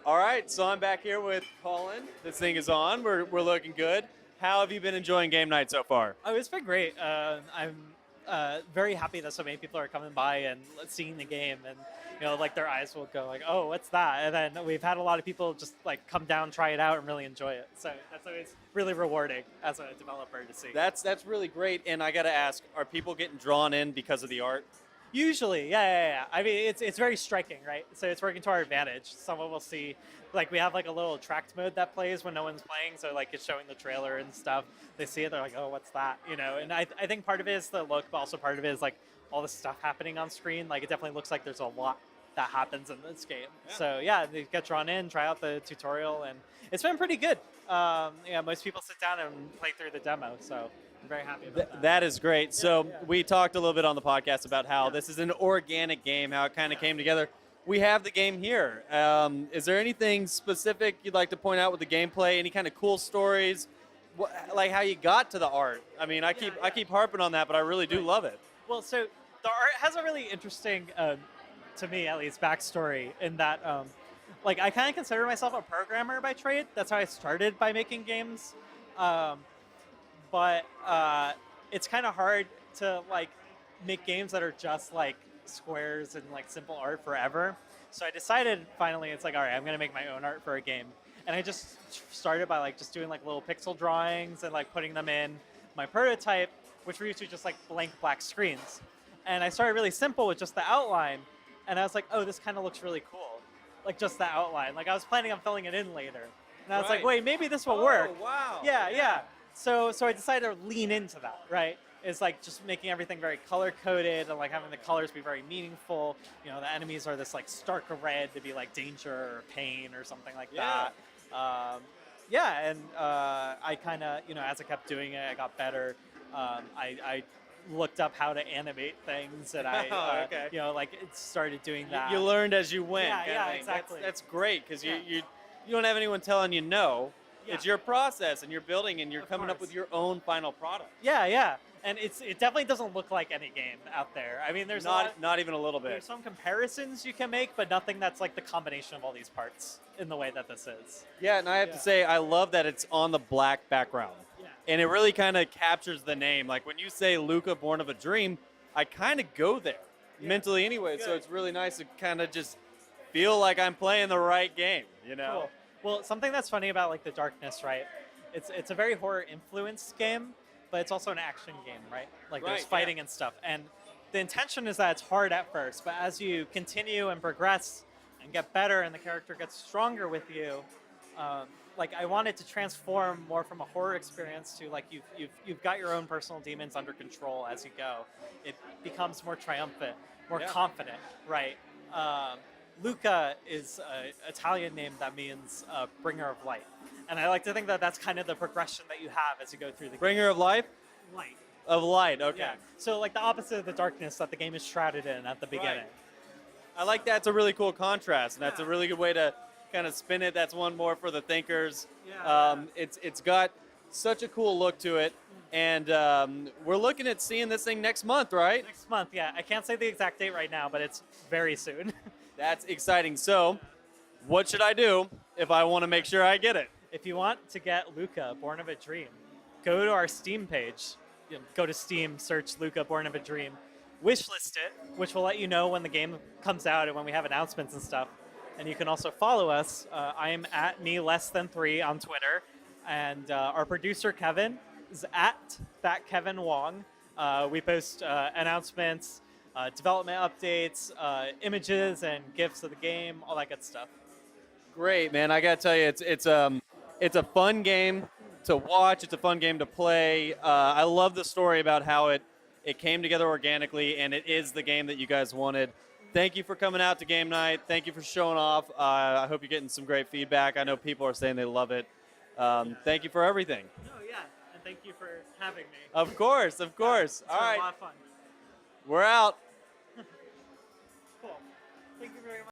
All right, so I'm back here with Colin. This thing is on. We're looking good. How have you been enjoying game night so far? Oh, it's been great. I'm very happy that so many people are coming by and seeing the game, and like their eyes will go like, "Oh, what's that?" And then we've had a lot of people just like come down, try it out, and really enjoy it. So that's always really rewarding as a developer to see. That's really great. And I got to ask, are people getting drawn in because of the art? Usually, yeah. I mean, it's very striking, right? So it's working to our advantage. Someone will see, like, we have like a little tracked mode that plays when no one's playing. So like it's showing the trailer and stuff. They see it, they're like, oh, what's that? And I think part of it is the look, but also part of it is like all the stuff happening on screen. Like it definitely looks like there's a lot that happens in this game. Yeah. So yeah, they get drawn in, try out the tutorial, and it's been pretty good. Yeah, most people sit down and play through the demo. So I'm very happy about that. That is great. So yeah. we talked a little bit on the podcast about how this is an organic game, how it kind of came together. We have the game here. Is there anything specific you'd like to point out with the gameplay? Any kind of cool stories, like how you got to the art? I mean, I keep harping on that, but I really do love it. Well, so the art has a really interesting, to me at least, backstory in that, like, I kind of consider myself a programmer by trade. That's how I started by making games. But it's kind of hard to like make games that are just like squares and like simple art forever. So I decided finally, it's like, all right, I'm gonna make my own art for a game. And I just started by like just doing like little pixel drawings and like putting them in my prototype, which were usually just like blank black screens. And I started really simple with just the outline. And I was like, oh, this kind of looks really cool. Like just the outline. Like I was planning on filling it in later. And I was like, wait, maybe this will work. Oh, wow. Yeah. So I decided to lean into that, right? It's like just making everything very color-coded and like having the colors be very meaningful. The enemies are this like stark red to be like danger or pain or something like that. And I kind of, as I kept doing it, I got better. I looked up how to animate things, and I, like it started doing that. You learned as you went. Yeah, exactly. That's great because you don't have anyone telling you no. Yeah. It's your process, and you're building, and you're coming up course. with your own final product. Yeah. And it definitely doesn't look like any game out there. I mean, there's not even a little bit. There's some comparisons you can make, but nothing that's like the combination of all these parts in the way that this is. Yeah, and I have to say, I love that it's on the black background. Yeah. And it really kind of captures the name. Like when you say Lucah Born of a Dream, I kind of go there mentally anyway. Good. So it's really nice to kind of just feel like I'm playing the right game, Cool. Well, something that's funny about like the darkness, right? It's a very horror influenced game, but it's also an action game, right? Like there's fighting and stuff. And the intention is that it's hard at first, but as you continue and progress and get better and the character gets stronger with you, like I wanted to transform more from a horror experience to like you've got your own personal demons under control as you go. It becomes more triumphant, more confident, right? Lucah is an Italian name that means bringer of light. And I like to think that that's kind of the progression that you have as you go through the Bringer of life? Light. Of light, okay. Yeah. So like the opposite of the darkness that the game is shrouded in at the beginning. I like that. It's a really cool contrast, and that's a really good way to kind of spin it. That's one more for the thinkers. It's got such a cool look to it, and we're looking at seeing this thing next month, right? Next month, yeah. I can't say the exact date right now, but it's very soon. That's exciting. So, what should I do if I want to make sure I get it? If you want to get Lucah Born of a Dream, go to our Steam page. Go to Steam, search Lucah Born of a Dream, wishlist it, which will let you know when the game comes out and when we have announcements and stuff. And you can also follow us. I am at melessthanthree on Twitter, and our producer Kevin is at thatkevinwong. We post announcements, development updates, images and GIFs of the game, all that good stuff. Great, man. I got to tell you, it's a fun game to watch. It's a fun game to play. I love the story about how it came together organically, and it is the game that you guys wanted. Thank you for coming out to game night. Thank you for showing off. I hope you're getting some great feedback. I know people are saying they love it. Thank you for everything. Oh, yeah. And thank you for having me. Of course. All right. It's been a lot of fun. We're out. Cool. Thank you very much.